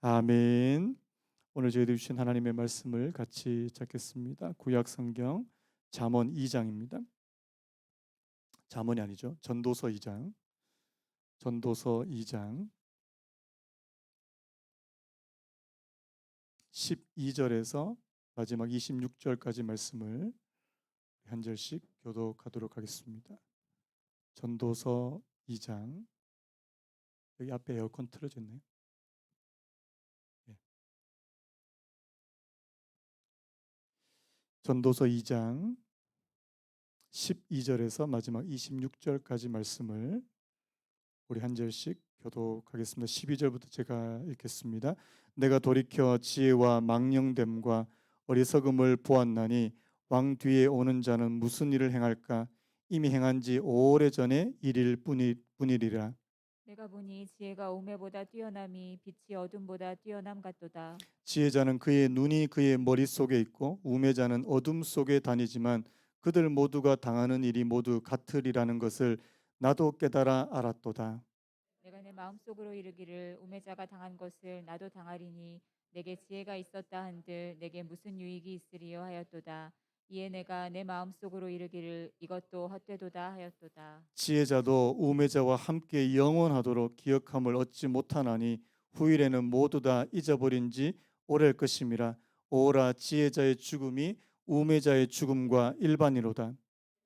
아멘. 오늘 저희들 주신 하나님의 말씀을 같이 찾겠습니다. 구약 성경 잠언 2장입니다. 잠언이 아니죠. 전도서 2장. 전도서 2장 12절에서 마지막 26절까지 말씀을 한 절씩 교독하도록 하겠습니다. 전도서 2장. 여기 앞에 에어컨 틀어졌네요. 네. 전도서 2장 12절에서 마지막 26절까지 말씀을 우리 한 절씩 교독하겠습니다. 12절부터 제가 읽겠습니다. 내가 돌이켜 지혜와 망령됨과 어리석음을 보았나니 왕 뒤에 오는 자는 무슨 일을 행할까? 이미 행한 지 오래전의 일일 뿐이리라. 내가 보니 지혜가 우매보다 뛰어남이 빛이 어둠보다 뛰어남 같도다. 지혜자는 그의 눈이 그의 머릿속에 있고 우매자는 어둠 속에 다니지만 그들 모두가 당하는 일이 모두 같으리라는 것을 나도 깨달아 알았도다. 내가 내 마음속으로 이르기를 우매자가 당한 것을 나도 당하리니 내게 지혜가 있었다 한들 내게 무슨 유익이 있으리요 하였도다. 이에 내가 내 마음속으로 이르기를 이것도 헛되도다 하였도다. 지혜자도 우매자와 함께 영원하도록 기억함을 얻지 못하나니 후일에는 모두 다 잊어버린 지 오래일 것임이라. 오라 지혜자의 죽음이 우매자의 죽음과 일반이로다.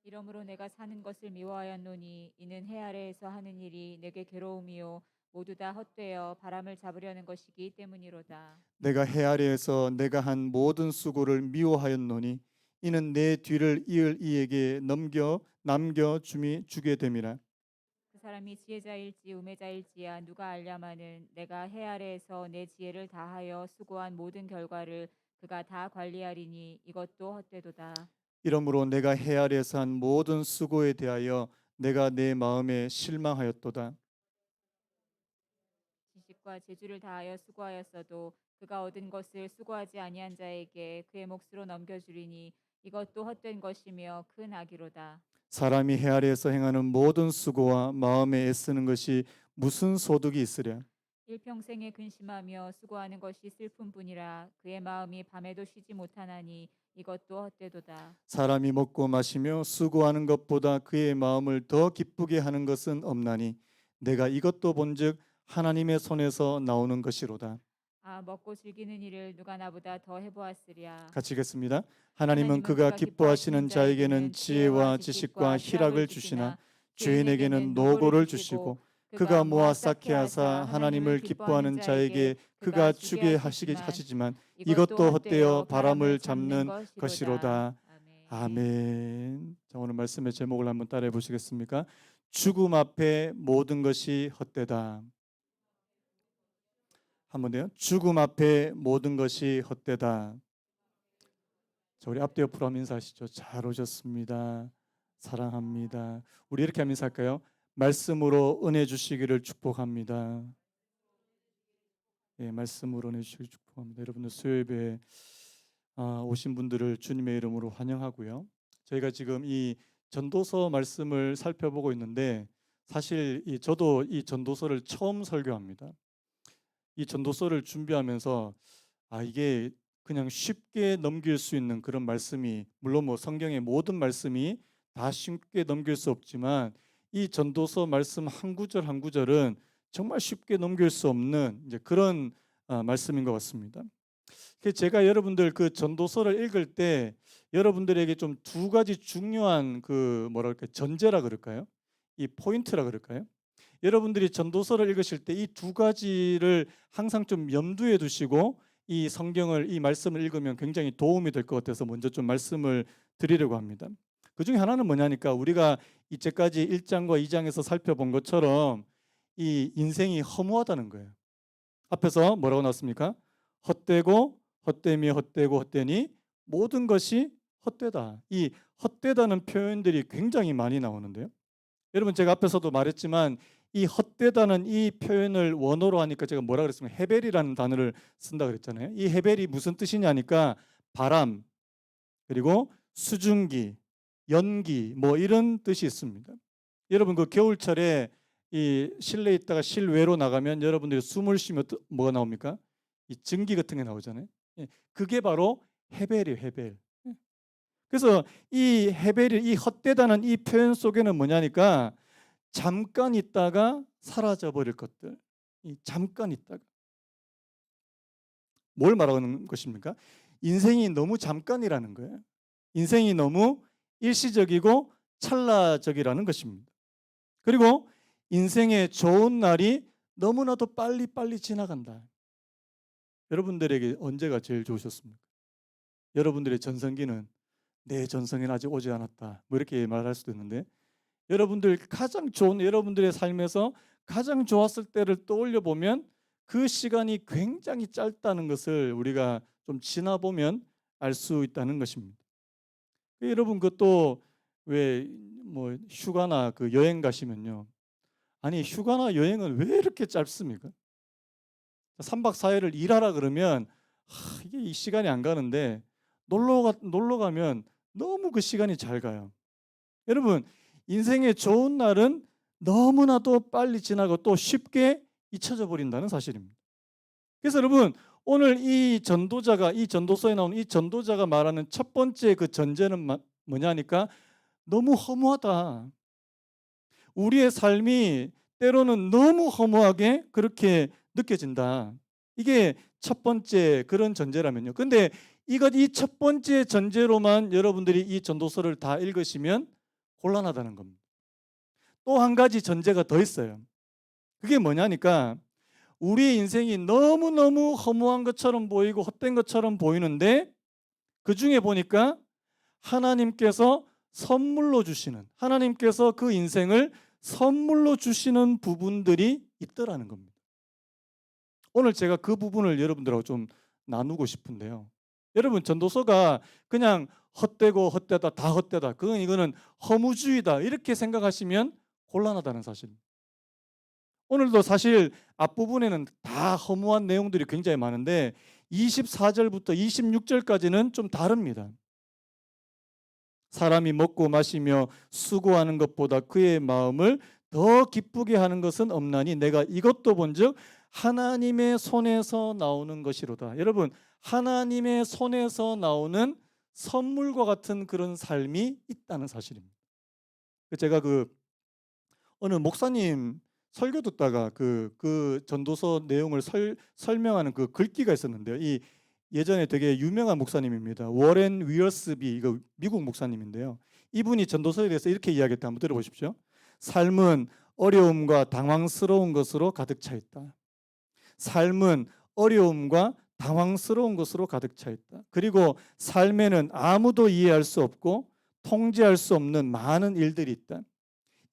이러므로 내가 사는 것을 미워하였노니 이는 해 아래에서 하는 일이 내게 괴로움이요 모두 다 헛되어 바람을 잡으려는 것이기 때문이로다. 내가 해 아래에서 내가 한 모든 수고를 미워하였노니 이는 내 뒤를 이을 이에게 남겨 주게 됨이라. 그 사람이 지혜자일지 우매자일지야 누가 알랴마는 내가 해 아래에서 내 지혜를 다하여 수고한 모든 결과를 그가 다 관리하리니 이것도 헛되도다. 이러므로 내가 해 아래에서 한 모든 수고에 대하여 내가 내 마음에 실망하였도다. 지식과 재주를 다하여 수고하였어도 그가 얻은 것을 수고하지 아니한 자에게 그의 몫으로 넘겨주리니 이것도 헛된 것이며 큰 악이로다. 사람이 해 아래에서 행하는 모든 수고와 마음에 애쓰는 것이 무슨 소득이 있으랴. 일평생에 근심하며 수고하는 것이 슬픔뿐이라 그의 마음이 밤에도 쉬지 못하나니 이것도 헛되도다. 사람이 먹고 마시며 수고하는 것보다 그의 마음을 더 기쁘게 하는 것은 없나니 내가 이것도 본즉 하나님의 손에서 나오는 것이로다. 아 먹고 즐기는 일을 누가 나보다 더 해보았으랴. 같이 읽겠습니다. 하나님은 하나님은 그가 그가 기뻐하시는 기뻐하시는 자에게는 자에게는 지혜와 지혜와 지식과 지식과 희락을 희락을 주시나 주시나 죄인에게는 죄인에게는 노고를 노고를 주시고 주시고 그가 그가 모아 모아 쌓게 쌓게 하사 하사 하나님을 하나님을 기뻐하는 기뻐하는 자에게 자에게 그가 그가 주게 주게 하시지만 하시지만 이것도 이것도 헛되어 헛되어 바람을 바람을 잡는 잡는 것이로다. 것이로다. 아멘. 아멘. 자, 오늘 말씀의 제목을 한번 따라해 보시겠습니까? 죽음 앞에 모든 것이 헛되다. 한번 더요. 죽음 앞에 모든 것이 헛되다. 자, 우리 앞뒤 옆으로 한번 인사하시죠. 잘 오셨습니다. 사랑합니다. 우리 이렇게 하면 인사할까요? 말씀으로 은혜 주시기를 축복합니다. 예, 말씀으로 은혜 주시기를 축복합니다. 여러분들 수요예배 오신 분들을 주님의 이름으로 환영하고요. 저희가 지금 이 전도서 말씀을 살펴보고 있는데 사실 저도 이 전도서를 처음 설교합니다. 이 전도서를 준비하면서 이게 그냥 쉽게 넘길 수 있는 그런 말씀이 물론 뭐 성경의 모든 말씀이 다 쉽게 넘길 수 없지만 이 전도서 말씀 한 구절 한 구절은 정말 쉽게 넘길 수 없는 이제 그런 말씀인 것 같습니다. 제가 여러분들 그 전도서를 읽을 때 여러분들에게 좀 두 가지 중요한 그 뭐랄까 전제라 그럴까요? 이 포인트라 그럴까요? 여러분들이 전도서를 읽으실 때 이 두 가지를 항상 좀 염두에 두시고 이 성경을 이 말씀을 읽으면 굉장히 도움이 될 것 같아서 먼저 좀 말씀을 드리려고 합니다. 그 중에 하나는 뭐냐니까 우리가 이제까지 1장과 2장에서 살펴본 것처럼 이 인생이 허무하다는 거예요. 앞에서 뭐라고 나왔습니까? 헛되고 헛되며 헛되고 헛되니 모든 것이 헛되다. 이 헛되다는 표현들이 굉장히 많이 나오는데요. 여러분 제가 앞에서도 말했지만 이 헛되다는 이 표현을 원어로 하니까 제가 뭐라 그랬습니까? 헤벨이라는 단어를 쓴다 그랬잖아요. 이 헤벨이 무슨 뜻이냐니까 바람 그리고 수증기, 연기 뭐 이런 뜻이 있습니다. 여러분 그 겨울철에 이 실내에 있다가 실외로 나가면 여러분들이 숨을 쉬면 뭐가 나옵니까? 이 증기 같은 게 나오잖아요. 예, 그게 바로 헤벨이에요, 헤벨. 예. 그래서 이 헤벨이 이 헛되다는 이 표현 속에는 뭐냐니까 잠깐 있다가 사라져 버릴 것들. 이 잠깐 있다가 뭘 말하는 것입니까? 인생이 너무 잠깐이라는 거예요. 인생이 너무 일시적이고 찰나적이라는 것입니다. 그리고 인생의 좋은 날이 너무나도 빨리빨리 지나간다. 여러분들에게 언제가 제일 좋으셨습니까? 여러분들의 전성기는 내 전성기는 아직 오지 않았다. 뭐 이렇게 말할 수도 있는데 여러분들 가장 좋은 여러분들의 삶에서 가장 좋았을 때를 떠올려 보면 그 시간이 굉장히 짧다는 것을 우리가 좀 지나보면 알 수 있다는 것입니다. 여러분 그것도 왜 뭐 휴가나 그 여행 가시면요. 아니 휴가나 여행은 왜 이렇게 짧습니까? 3박 4일을 일하라 그러면 이게 이 시간이 안 가는데 놀러 가면 너무 그 시간이 잘 가요. 여러분 인생의 좋은 날은 너무나도 빨리 지나고 또 쉽게 잊혀져 버린다는 사실입니다. 그래서 여러분 오늘 이 전도서에 나오는 이 전도자가 말하는 첫 번째 그 전제는 뭐냐니까 너무 허무하다. 우리의 삶이 때로는 너무 허무하게 그렇게 느껴진다. 이게 첫 번째 그런 전제라면요. 근데 이 첫 번째 전제로만 여러분들이 이 전도서를 다 읽으시면 곤란하다는 겁니다. 또 한 가지 전제가 더 있어요. 그게 뭐냐니까 우리의 인생이 너무너무 허무한 것처럼 보이고 헛된 것처럼 보이는데 그중에 보니까 하나님께서 선물로 주시는 하나님께서 그 인생을 선물로 주시는 부분들이 있더라는 겁니다. 오늘 제가 그 부분을 여러분들하고 좀 나누고 싶은데요. 여러분 전도서가 그냥 헛되고 헛되다 다 헛되다 이거는 허무주의다 이렇게 생각하시면 곤란하다는 사실입니다. 오늘도 사실 앞부분에는 다 허무한 내용들이 굉장히 많은데 24절부터 26절까지는 좀 다릅니다. 사람이 먹고 마시며 수고하는 것보다 그의 마음을 더 기쁘게 하는 것은 없나니 내가 이것도 본즉 하나님의 손에서 나오는 것이로다. 여러분 하나님의 손에서 나오는 선물과 같은 그런 삶이 있다는 사실입니다. 제가 어느 목사님 설교 듣다가 그 전도서 내용을 설명하는 그 글귀가 있었는데요. 이 예전에 되게 유명한 목사님입니다. 워렌 위어스비 이거 미국 목사님인데요. 이분이 전도서에 대해서 이렇게 이야기했다. 한번 들어보십시오. 삶은 어려움과 당황스러운 것으로 가득 차 있다. 삶은 어려움과 당황스러운 것으로 가득 차 있다. 그리고 삶에는 아무도 이해할 수 없고 통제할 수 없는 많은 일들이 있다.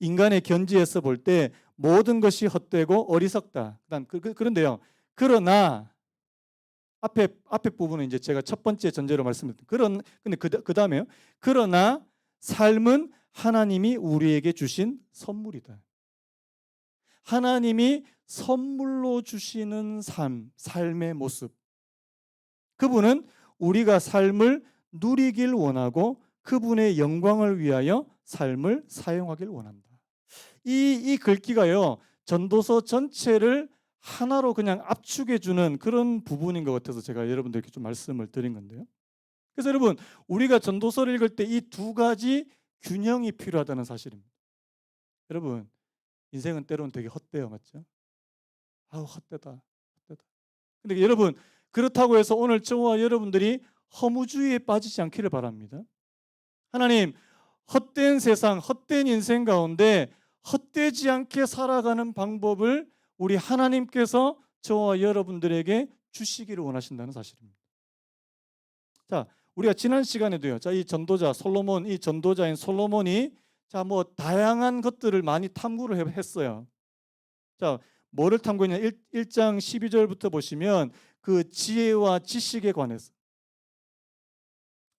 인간의 견지에서 볼 때 모든 것이 헛되고 어리석다. 그런데요. 그러나 앞에 부분은 이제 제가 첫 번째 전제로 말씀드렸던 근데 그 다음에요. 그러나 삶은 하나님이 우리에게 주신 선물이다. 하나님이 선물로 주시는 삶의 모습. 그분은 우리가 삶을 누리길 원하고 그분의 영광을 위하여 삶을 사용하길 원한다. 이 글귀가요. 전도서 전체를 하나로 그냥 압축해 주는 그런 부분인 것 같아서 제가 여러분들께 좀 말씀을 드린 건데요. 그래서 여러분 우리가 전도서를 읽을 때 이 두 가지 균형이 필요하다는 사실입니다. 여러분 인생은 때로는 되게 헛되어 맞죠? 아우 헛되다. 근데 여러분 그렇다고 해서 오늘 저와 여러분들이 허무주의에 빠지지 않기를 바랍니다. 하나님 헛된 세상, 헛된 인생 가운데 헛되지 않게 살아가는 방법을 우리 하나님께서 저와 여러분들에게 주시기를 원하신다는 사실입니다. 자, 우리가 지난 시간에도요. 자, 이 전도자 솔로몬, 이 전도자인 솔로몬이 뭐 다양한 것들을 많이 탐구를 했어요. 자, 뭐를 탐구했냐? 1장 12절부터 보시면 그 지혜와 지식에 관해서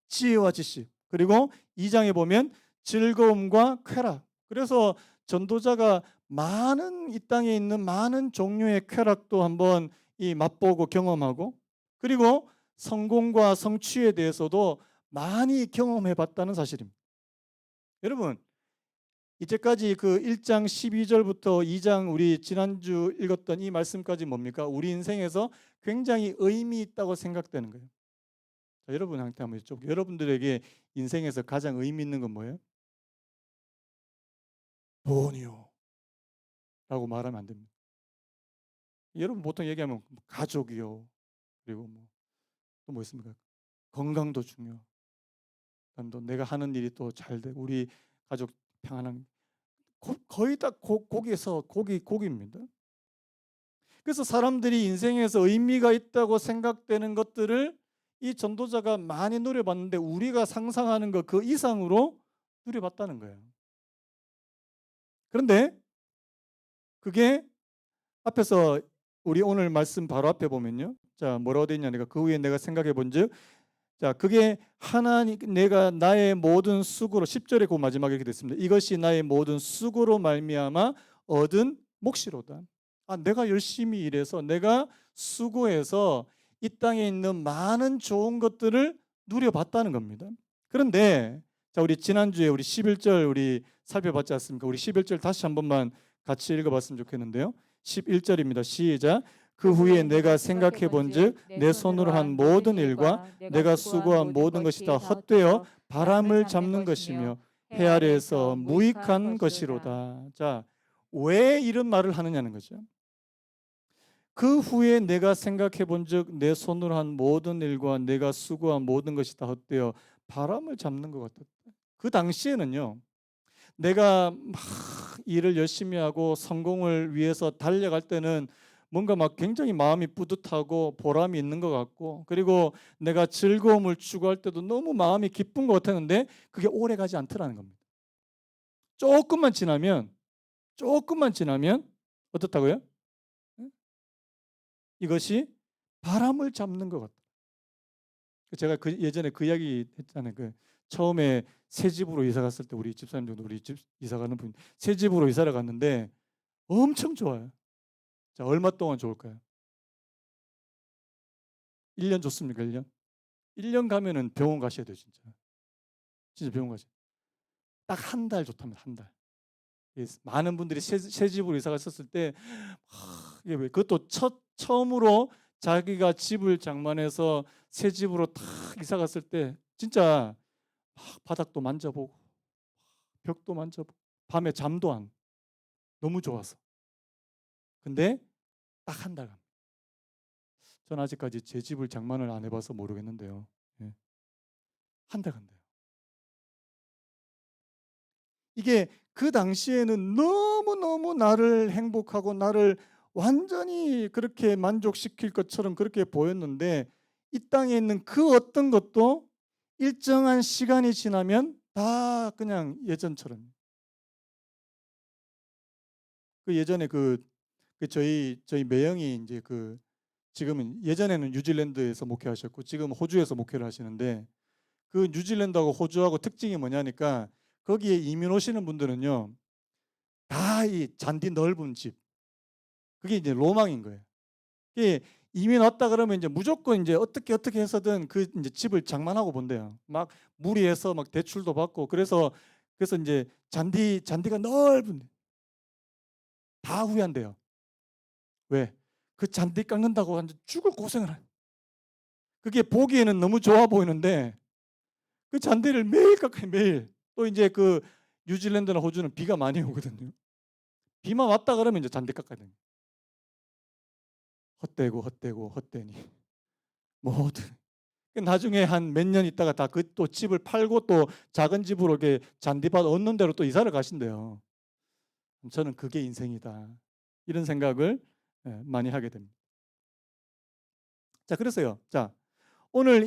지혜와 지식. 그리고 2장에 보면 즐거움과 쾌락. 그래서 전도자가 이 땅에 있는 많은 종류의 쾌락도 한번 맛보고 경험하고 그리고 성공과 성취에 대해서도 많이 경험해 봤다는 사실입니다. 여러분 이제까지 그 1장 12절부터 2장 우리 지난주 읽었던 이 말씀까지 뭡니까? 우리 인생에서 굉장히 의미 있다고 생각되는 거예요. 자, 여러분한테 한번 여쭤볼게요. 여러분들에게 인생에서 가장 의미 있는 건 뭐예요? 돈이요 라고 말하면 안 됩니다. 여러분 보통 얘기하면 가족이요, 그리고 또 뭐 있습니까? 건강도 중요. 그다음 또 내가 하는 일이 또 잘 되고 우리 가족 평안한, 거의 다 거기에서 고기입니다. 그래서 사람들이 인생에서 의미가 있다고 생각되는 것들을 이 전도자가 많이 누려봤는데 우리가 상상하는 것 그 이상으로 누려봤다는 거예요. 그런데 그게 앞에서 우리 오늘 말씀 바로 앞에 보면요. 자, 뭐라고 되어 있냐니까 그 후에 내가 생각해 본즉, 자, 그게 하나님 내가 나의 모든 수고로 10절에 그 마지막에 이렇게 됐습니다. 이것이 나의 모든 수고로 말미암아 얻은 몫이로다. 아, 내가 열심히 일해서 내가 수고해서 이 땅에 있는 많은 좋은 것들을 누려봤다는 겁니다. 그런데 자, 우리 지난주에 우리 11절 우리 살펴봤지 않습니까? 우리 11절 다시 한 번만 같이 읽어봤으면 좋겠는데요. 11절입니다. 시작. 그 후에 내가 생각해 본즉 내 손으로 한 모든 일과 내가 수고한 모든 것이 다 헛되어 바람을 잡는 것이며 해 아래에서 무익한 것이로다. 자, 왜 이런 말을 하느냐는 거죠. 그 후에 내가 생각해 본즉 내 손으로 한 모든 일과 내가 수고한 모든 것이 다 헛되어 바람을 잡는 것 같았다. 그 당시에는요, 내가 막 일을 열심히 하고 성공을 위해서 달려갈 때는 뭔가 막 굉장히 마음이 뿌듯하고 보람이 있는 것 같고, 그리고 내가 즐거움을 추구할 때도 너무 마음이 기쁜 것 같았는데 그게 오래 가지 않더라는 겁니다. 조금만 지나면 어떻다고요? 이것이 바람을 잡는 것 같다. 제가 그 예전에 그 이야기 했잖아요. 그 처음에 새 집으로 이사 갔을 때 우리 집사님들도 우리 집 이사 가는 분 새 집으로 이사를 갔는데 엄청 좋아요. 자, 얼마 동안 좋을까요? 1년 좋습니까? 1년? 1년 가면은 병원 가셔야 돼요, 진짜. 진짜 병원 가셔야 돼요. 딱 한 달 좋답니다. 한 달. 많은 분들이 새 집으로 이사 갔었을 때 이게 왜 그것도 처음으로 자기가 집을 장만해서 새 집으로 탁 이사 갔을 때 진짜 막 바닥도 만져보고 벽도 만져보고 밤에 잠도 안 너무 좋아서. 근데 딱 한 달 갑니다. 전 아직까지 제 집을 장만을 안 해봐서 모르겠는데요. 예. 한 달 간대요. 이게 그 당시에는 너무너무 나를 행복하고 나를 완전히 그렇게 만족시킬 것처럼 그렇게 보였는데 이 땅에 있는 그 어떤 것도 일정한 시간이 지나면 다 그냥 예전처럼. 그 예전에 저희 매형이 이제 지금은 예전에는 뉴질랜드에서 목회하셨고 지금 호주에서 목회를 하시는데 그 뉴질랜드하고 호주하고 특징이 뭐냐니까 거기에 이민 오시는 분들은요 다 이 잔디 넓은 집 그게 이제 로망인 거예요. 이게 이민 왔다 그러면 이제 무조건 이제 어떻게 해서든 그 이제 집을 장만하고 본대요. 막 무리해서 막 대출도 받고 그래서 이제 잔디가 넓은 다 후회한대요. 왜? 그 잔디 깎는다고 완전 죽을 고생을 해. 그게 보기에는 너무 좋아 보이는데 그 잔디를 매일 깎아요, 매일. 또 이제 그 뉴질랜드나 호주는 비가 많이 오거든요. 비만 왔다 그러면 이제 잔디 깎아야 됩니다. 헛되고 헛되니 모두 나중에 한 몇 년 있다가 다 그 또 집을 팔고 또 작은 집으로 이렇게 잔디밭 얻는 대로 또 이사를 가신대요. 저는 그게 인생이다. 이런 생각을 많이 하게 됩니다. 자, 그래서요. 자, 오늘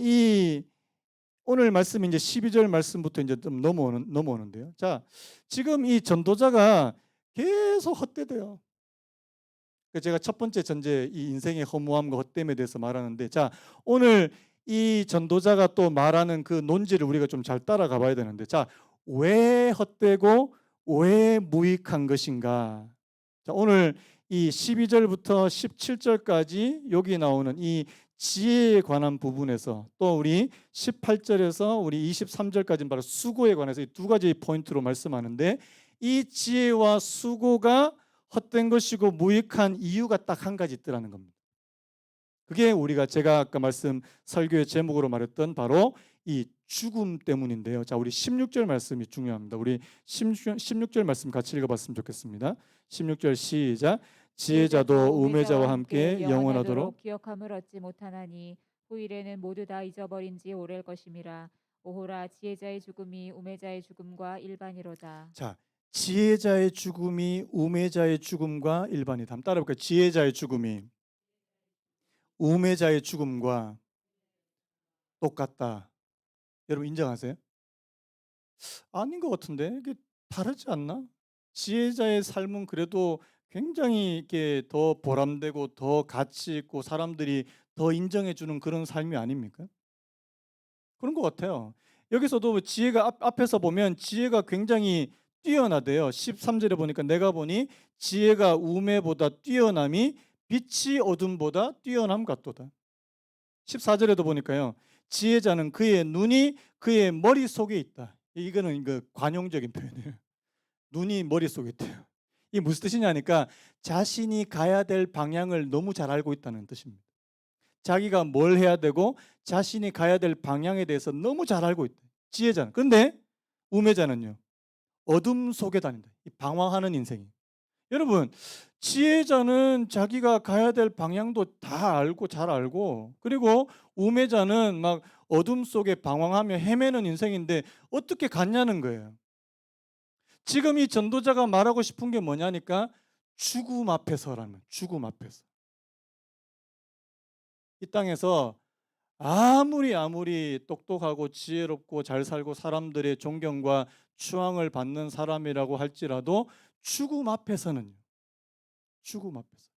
말씀이 이제 12절 말씀부터 이제 좀 넘어오는데요. 자, 지금 이 전도자가 계속 헛되대요. 제가 첫 번째 전제 이 인생의 허무함과 헛됨에 대해서 말하는데, 자, 오늘 이 전도자가 또 말하는 그 논지를 우리가 좀 잘 따라가 봐야 되는데, 자, 왜 헛되고 왜 무익한 것인가? 자, 오늘 이 12절부터 17절까지 여기 나오는 이 지혜에 관한 부분에서 또 우리 18절에서 우리 23절까지는 바로 수고에 관해서 이 두 가지 포인트로 말씀하는데 이 지혜와 수고가 헛된 것이고 무익한 이유가 딱 한 가지 있더라는 겁니다. 그게 우리가 제가 아까 말씀 설교의 제목으로 말했던 바로 이 죽음 때문인데요. 자, 우리 16절 말씀이 중요합니다. 우리 16절 말씀 같이 읽어봤으면 좋겠습니다. 16절 시작. 지혜자도 우매자와 함께 영원하도록. 기억함을 얻지 못하나니 후일에는 모두 다 잊어버린 지 오래일 것임이라. 오호라 지혜자의 죽음이 우매자의 죽음과 일반이로다. 자, 지혜자의 죽음이 우매자의 죽음과 일반이다. 한번 따라볼까요? 지혜자의 죽음이 우매자의 죽음과 똑같다. 여러분 인정하세요? 아닌 것 같은데 이게 다르지 않나? 지혜자의 삶은 그래도 굉장히 이렇게 더 보람되고 더 가치 있고 사람들이 더 인정해 주는 그런 삶이 아닙니까? 그런 것 같아요. 여기서도 지혜가 앞에서 보면 지혜가 굉장히 뛰어나대요. 13절에 보니까 내가 보니 지혜가 우매보다 뛰어남이 빛이 어둠보다 뛰어남 같도다. 14절에도 보니까요. 지혜자는 그의 눈이 그의 머릿속에 있다. 이거는 관용적인 표현이에요. 눈이 머릿속에 있대요. 이게 무슨 뜻이냐니까 자신이 가야 될 방향을 너무 잘 알고 있다는 뜻입니다. 자기가 뭘 해야 되고 자신이 가야 될 방향에 대해서 너무 잘 알고 있다. 지혜자는. 그런데 우매자는요. 어둠 속에 다닌다. 방황하는 인생이. 여러분, 지혜자는 자기가 가야 될 방향도 다 알고 잘 알고, 그리고 우매자는 막 어둠 속에 방황하며 헤매는 인생인데 어떻게 갔냐는 거예요. 지금 이 전도자가 말하고 싶은 게 뭐냐니까 죽음 앞에서라는, 죽음 앞에서. 이 땅에서 아무리 똑똑하고 지혜롭고 잘 살고 사람들의 존경과 추앙을 받는 사람이라고 할지라도 죽음 앞에서는요. 죽음 앞에서.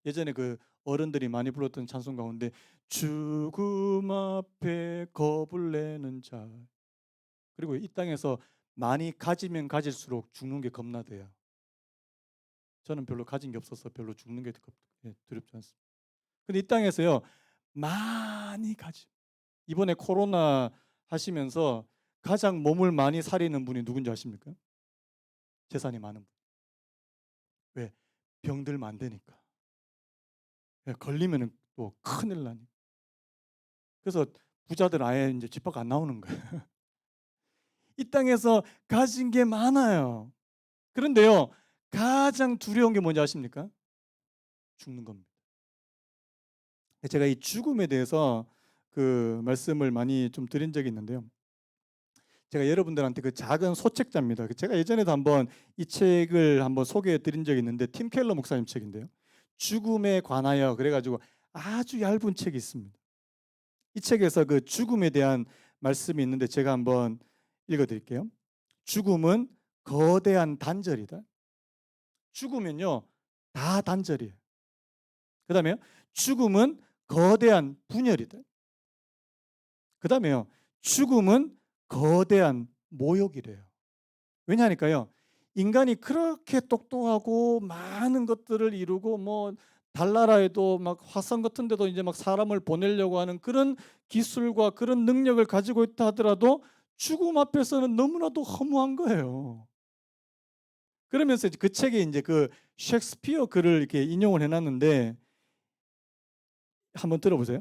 예전에 그 어른들이 많이 불렀던 찬송 가운데 죽음 앞에 겁을 내는 자. 그리고 이 땅에서 많이 가지면 가질수록 죽는 게 겁나대요. 저는 별로 가진 게 없어서 별로 죽는 게 두렵지 않습니다. 근데 이 땅에서요. 많이 가지. 이번에 코로나 하시면서 가장 몸을 많이 사리는 분이 누군지 아십니까? 재산이 많은 분. 왜? 병들면 안 되니까. 걸리면은 또 큰일 나니까. 그래서 부자들 아예 이제 집 밖 안 나오는 거예요. 이 땅에서 가진 게 많아요. 그런데요, 가장 두려운 게 뭔지 아십니까? 죽는 겁니다. 제가 이 죽음에 대해서 그 말씀을 많이 좀 드린 적이 있는데요. 제가 여러분들한테 그 작은 소책자입니다. 제가 예전에도 한번 이 책을 한번 소개해 드린 적이 있는데 팀 켈러 목사님 책인데요. 죽음에 관하여 그래가지고 아주 얇은 책이 있습니다. 이 책에서 그 죽음에 대한 말씀이 있는데 제가 한번 읽어드릴게요. 죽음은 거대한 단절이다. 죽으면요 다 단절이에요. 그 다음에요 죽음은 거대한 분열이다. 그 다음에요 죽음은 거대한 모욕이래요. 왜냐하니까요 인간이 그렇게 똑똑하고 많은 것들을 이루고 뭐 달나라에도 막 화성 같은 데도 이제 막 사람을 보내려고 하는 그런 기술과 그런 능력을 가지고 있다 하더라도 죽음 앞에서는 너무나도 허무한 거예요. 그러면서 그 책에 이제 그 셰익스피어 글을 이렇게 인용을 해놨는데 한번 들어보세요.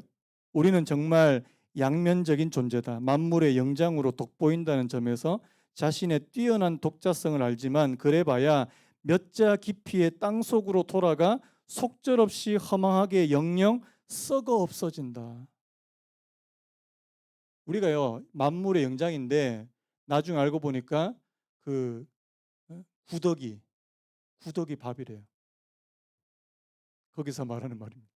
우리는 정말 양면적인 존재다. 만물의 영장으로 돋보인다는 점에서 자신의 뛰어난 독자성을 알지만 그래봐야 몇 자 깊이의 땅 속으로 돌아가 속절없이 허망하게 영영 썩어 없어진다. 우리가요 만물의 영장인데 나중에 알고 보니까 그 구더기 밥이래요. 거기서 말하는 말입니다.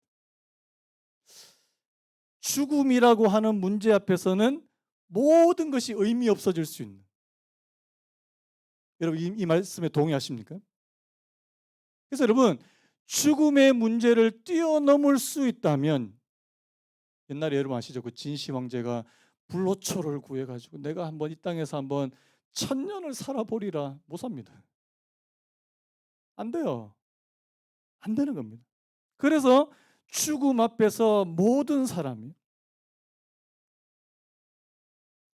죽음이라고 하는 문제 앞에서는 모든 것이 의미 없어질 수 있는. 여러분 이 말씀에 동의하십니까? 그래서 여러분 죽음의 문제를 뛰어넘을 수 있다면 옛날에 여러분 아시죠? 그 진시 황제가 불로초를 구해가지고 내가 한번 이 땅에서 한번 1000년을 살아보리라. 못 삽니다. 안 돼요. 안 되는 겁니다. 그래서 죽음 앞에서 모든 사람이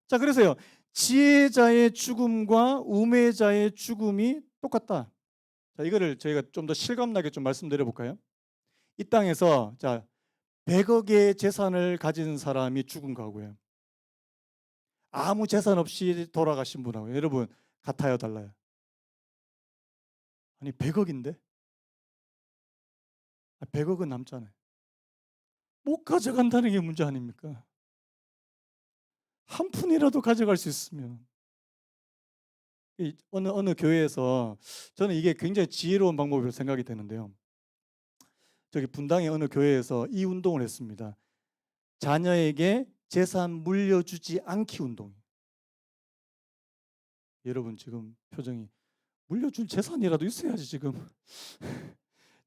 자 그래서요 지혜자의 죽음과 우매자의 죽음이 똑같다. 자 이거를 저희가 좀 더 실감나게 좀 말씀드려 볼까요? 이 땅에서 자 100억의 재산을 가진 사람이 죽은 거고요. 아무 재산 없이 돌아가신 분하고 여러분 같아요, 달라요? 아니 100억인데 100억은 남잖아요. 못 가져간다는 게 문제 아닙니까? 한 푼이라도 가져갈 수 있으면 어느 교회에서 저는 이게 굉장히 지혜로운 방법이라고 생각이 되는데요. 저기 분당의 어느 교회에서 이 운동을 했습니다. 자녀에게 재산 물려주지 않기 운동. 여러분 지금 표정이 물려줄 재산이라도 있어야지 지금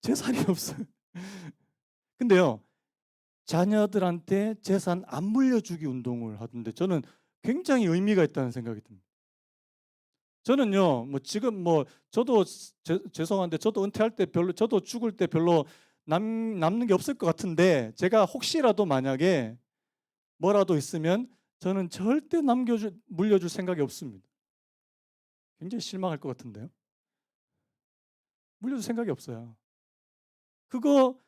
재산이 없어요. 근데요 자녀들한테 재산 안 물려주기 운동을 하던데 저는 굉장히 의미가 있다는 생각이 듭니다. 저는요 뭐 지금 뭐 저도 죄송한데 저도 은퇴할 때 별로 저도 죽을 때 별로 남는 게 없을 것 같은데 제가 혹시라도 만약에 뭐라도 있으면 저는 절대 물려줄 생각이 없습니다. 굉장히 실망할 것 같은데요. 물려줄 생각이 없어요. 그거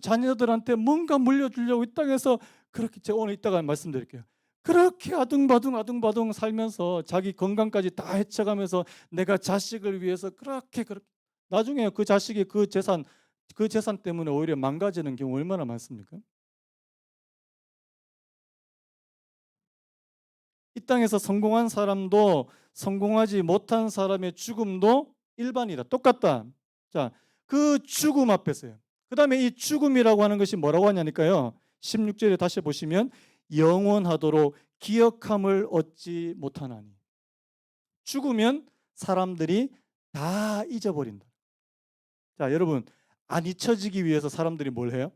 자녀들한테 뭔가 물려주려고 이 땅에서 그렇게 제가 오늘 이따가 말씀드릴게요. 그렇게 아둥바둥 살면서 자기 건강까지 다 해쳐가면서 내가 자식을 위해서 그렇게 나중에 그 자식이 그 재산 때문에 오히려 망가지는 경우 얼마나 많습니까? 이 땅에서 성공한 사람도 성공하지 못한 사람의 죽음도 일반이다. 똑같다. 자, 그 죽음 앞에서요. 그다음에 이 죽음이라고 하는 것이 뭐라고 하냐니까요. 16절에 다시 보시면 영원하도록 기억함을 얻지 못하나니. 죽으면 사람들이 다 잊어버린다. 자, 여러분 안 잊혀지기 위해서 사람들이 뭘 해요?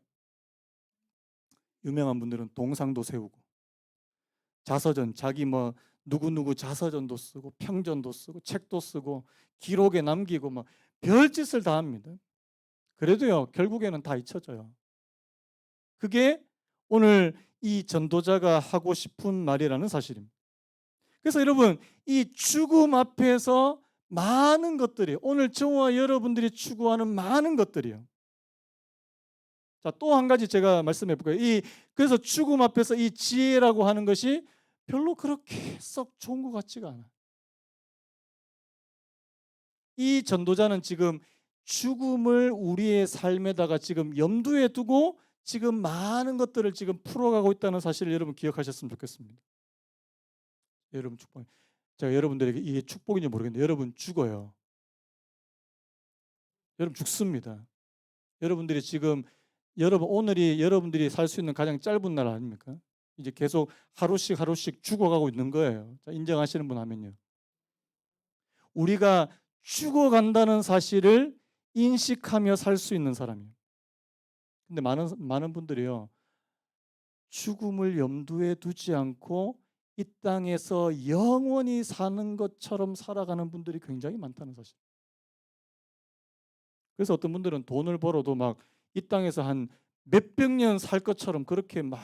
유명한 분들은 동상도 세우고 자서전 자기 뭐 누구누구 자서전도 쓰고 평전도 쓰고 책도 쓰고 기록에 남기고 막 별짓을 다 합니다. 그래도요 결국에는 다 잊혀져요. 그게 오늘 이 전도자가 하고 싶은 말이라는 사실입니다. 그래서 여러분 이 죽음 앞에서 많은 것들이 오늘 저와 여러분들이 추구하는 많은 것들이요. 자, 또 한 가지 제가 말씀해 볼까요? 그래서 죽음 앞에서 이 지혜라고 하는 것이 별로 그렇게 썩 좋은 것 같지가 않아요. 이 전도자는 지금 죽음을 우리의 삶에다가 지금 염두에 두고 지금 많은 것들을 지금 풀어가고 있다는 사실을 여러분 기억하셨으면 좋겠습니다. 여러분 축복. 제가 여러분들에게 이게 축복인지 모르겠는데 여러분 죽어요. 여러분 죽습니다. 여러분들이 지금 오늘이 여러분들이 살 수 있는 가장 짧은 날 아닙니까? 이제 계속 하루씩 죽어가고 있는 거예요. 자, 인정하시는 분 하면요. 우리가 죽어간다는 사실을 인식하며 살 수 있는 사람이에요. 근데 많은 분들이요. 죽음을 염두에 두지 않고 이 땅에서 영원히 사는 것처럼 살아가는 분들이 굉장히 많다는 사실. 그래서 어떤 분들은 돈을 벌어도 막 이 땅에서 한 몇백 년 살 것처럼 그렇게 막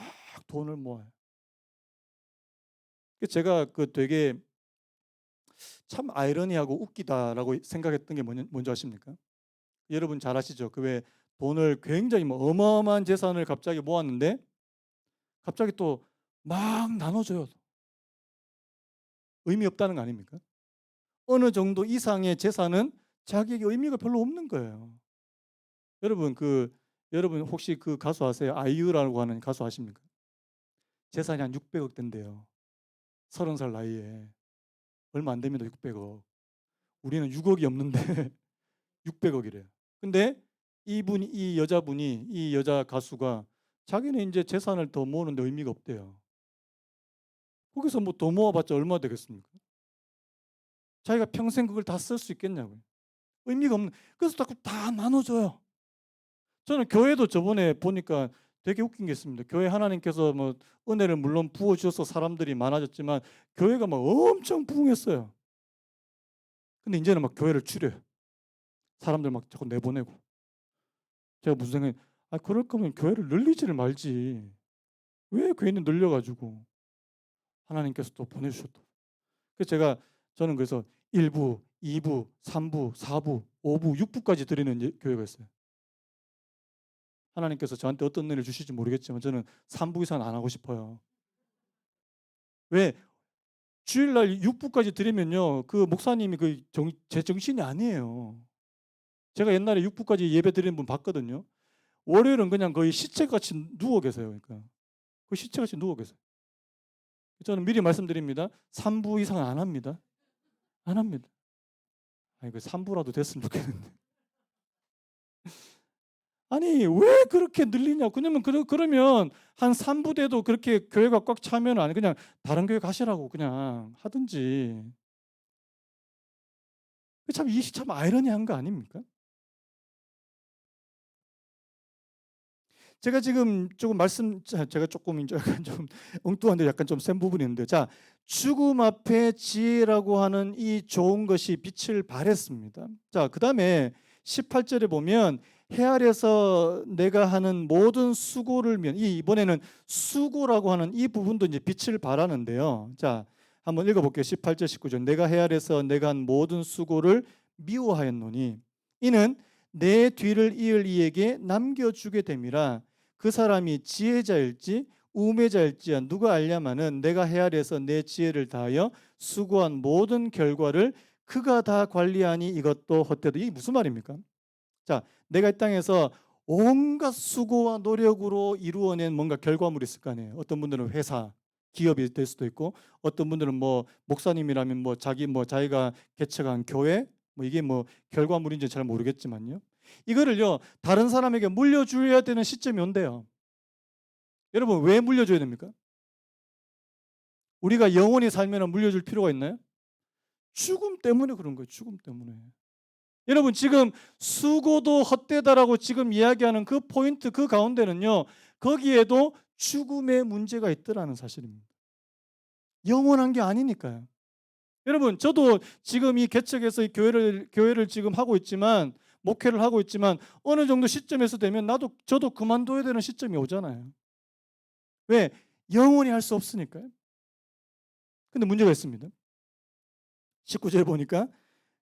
돈을 모아요. 제가 되게 참 아이러니하고 웃기다라고 생각했던 게 뭔지 아십니까? 여러분 잘 아시죠? 그 왜 돈을 굉장히 뭐 어마어마한 재산을 갑자기 모았는데 갑자기 또 막 나눠줘요. 의미 없다는 거 아닙니까? 어느 정도 이상의 재산은 자기에게 의미가 별로 없는 거예요. 여러분 여러분 혹시 그 가수 아세요? 아이유라고 하는 가수 아십니까? 재산이 한 600억 된대요. 30살 나이에. 얼마 안 됩니다. 600억. 우리는 6억이 없는데 600억이래요. 근데 이 여자 가수가 자기는 이제 재산을 더 모으는데 의미가 없대요. 거기서 뭐 더 모아봤자 얼마 되겠습니까? 자기가 평생 그걸 다 쓸 수 있겠냐고요. 의미가 없는. 그래서 자꾸 다 나눠줘요. 저는 교회도 저번에 보니까 되게 웃긴 게 있습니다. 교회 하나님께서 뭐 은혜를 물론 부어주셔서 사람들이 많아졌지만 교회가 막 엄청 부흥했어요. 근데 이제는 막 교회를 줄여요. 사람들 막 자꾸 내보내고. 제가 무슨 생각이 그럴 거면 교회를 늘리지를 말지. 왜 괜히 늘려가지고 하나님께서 또 보내주셨다. 그래서 저는 그래서 1부, 2부, 3부, 4부, 5부, 6부까지 드리는 교회가 있어요. 하나님께서 저한테 어떤 은혜를 주실지 모르겠지만 저는 3부 이상 안 하고 싶어요. 왜? 주일날 6부까지 드리면요, 그 목사님이 제 정신이 아니에요. 제가 옛날에 6부까지 예배 드리는 분 봤거든요. 월요일은 그냥 거의 시체같이 누워 계세요. 그러니까 그 시체같이 누워 계세요. 저는 미리 말씀드립니다. 3부 이상 안 합니다. 안 합니다. 아니 그 3부라도 됐으면 좋겠는데. 아니 왜 그렇게 늘리냐? 그러면 그러면 한 3부 돼도 그렇게 교회가 꽉 차면 아니 그냥 다른 교회 가시라고 그냥 하든지. 참 이 참 아이러니한 거 아닙니까? 제가 지금 조금 제가 조금 이제 약간 좀 엉뚱한데 약간 좀 센 부분이 있는데, 자, 죽음 앞에 지혜라고 하는 이 좋은 것이 빛을 발했습니다. 자, 그다음에 18절에 보면 해 아래서 내가 하는 모든 수고를 이번에는 수고라고 하는 이 부분도 이제 빛을 발하는데요. 자, 한번 읽어볼게요. 18절 19절. 내가 해 아래서 내가 한 모든 수고를 미워하였노니 이는 내 뒤를 이을 이에게 남겨주게 됨이라. 그 사람이 지혜자일지 우매자일지야 누가 알냐마는 내가 해 아래서 내 지혜를 다하여 수고한 모든 결과를 그가 다 관리하니 이것도 헛되다. 이게 무슨 말입니까? 자, 내가 이 땅에서 온갖 수고와 노력으로 이루어낸 뭔가 결과물이 있을 거 아니에요. 어떤 분들은 회사, 기업이 될 수도 있고, 어떤 분들은 뭐 목사님이라면 뭐 자기가 개척한 교회, 뭐 이게 뭐 결과물인지 잘 모르겠지만요. 이거를요 다른 사람에게 물려줘야 되는 시점이 온대요. 여러분 왜 물려줘야 됩니까? 우리가 영원히 살면 물려줄 필요가 있나요? 죽음 때문에 그런 거예요. 죽음 때문에. 여러분 지금 수고도 헛되다라고 지금 이야기하는 그 포인트 그 가운데는요, 거기에도 죽음의 문제가 있더라는 사실입니다. 영원한 게 아니니까요. 여러분 저도 지금 이 개척에서 이 교회를 지금 하고 있지만, 목회를 하고 있지만 어느 정도 시점에서 되면 저도 그만둬야 되는 시점이 오잖아요. 왜? 영원히 할 수 없으니까요. 근데 문제가 있습니다. 19절에 보니까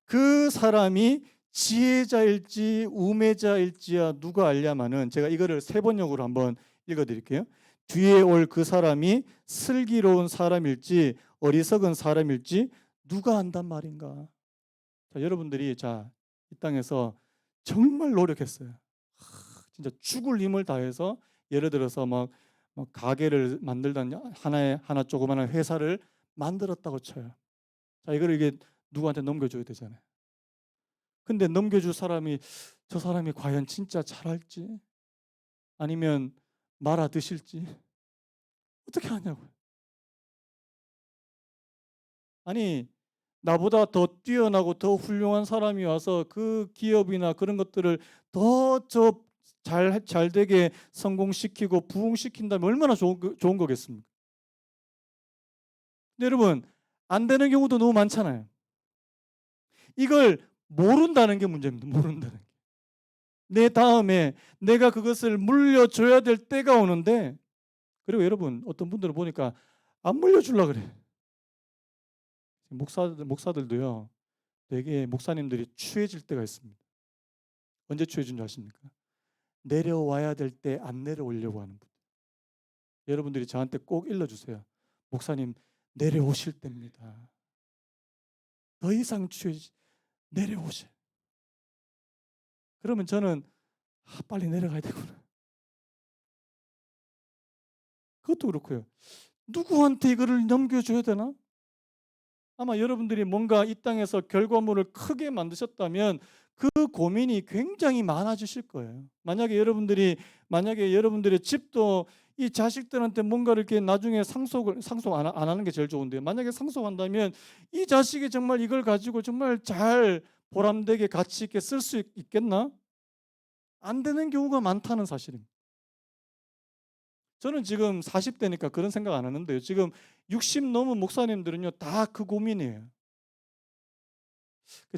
그 사람이 지혜자일지 우매자일지야 누가 알냐마는, 제가 이거를 세 번역으로 한번 읽어드릴게요. 뒤에 올 그 사람이 슬기로운 사람일지 어리석은 사람일지 누가 안단 말인가. 자, 여러분들이 이 땅에서 정말 노력했어요. 진짜 죽을 힘을 다해서 예를 들어서 막 가게를 만들던 하나 조그마한 회사를 만들었다고 쳐요. 자, 이게 누구한테 넘겨줘야 되잖아요. 근데 넘겨줄 사람이 저 사람이 과연 진짜 잘할지 아니면 말아드실지 어떻게 하냐고요. 아니 나보다 더 뛰어나고 더 훌륭한 사람이 와서 그 기업이나 그런 것들을 더 잘 되게 성공시키고 부흥시킨다면 얼마나 좋은 거겠습니까? 근데 여러분 안 되는 경우도 너무 많잖아요. 이걸 모른다는 게 문제입니다. 모른다는 게. 내 다음에 내가 그것을 물려줘야 될 때가 오는데, 그리고 여러분 어떤 분들을 보니까 안 물려주려고 그래. 목사들도요. 되게 목사님들이 추해질 때가 있습니다. 언제 추해진 줄 아십니까? 내려와야 될 때 안 내려오려고 하는 분. 여러분들이 저한테 꼭 일러주세요. 목사님 내려오실 때입니다. 더 이상 내려오셔. 그러면 저는 빨리 내려가야 되구나. 그것도 그렇고요. 누구한테 이거를 넘겨줘야 되나? 아마 여러분들이 뭔가 이 땅에서 결과물을 크게 만드셨다면 그 고민이 굉장히 많아지실 거예요. 만약에 여러분들의 집도 이 자식들한테 뭔가를 이렇게 나중에 상속 안 하는 게 제일 좋은데, 만약에 상속한다면 이 자식이 정말 이걸 가지고 정말 잘 보람되게 가치 있게 쓸 수 있겠나? 안 되는 경우가 많다는 사실입니다. 저는 지금 40대니까 그런 생각 안 하는데요. 지금 60 넘은 목사님들은요 다 그 고민이에요.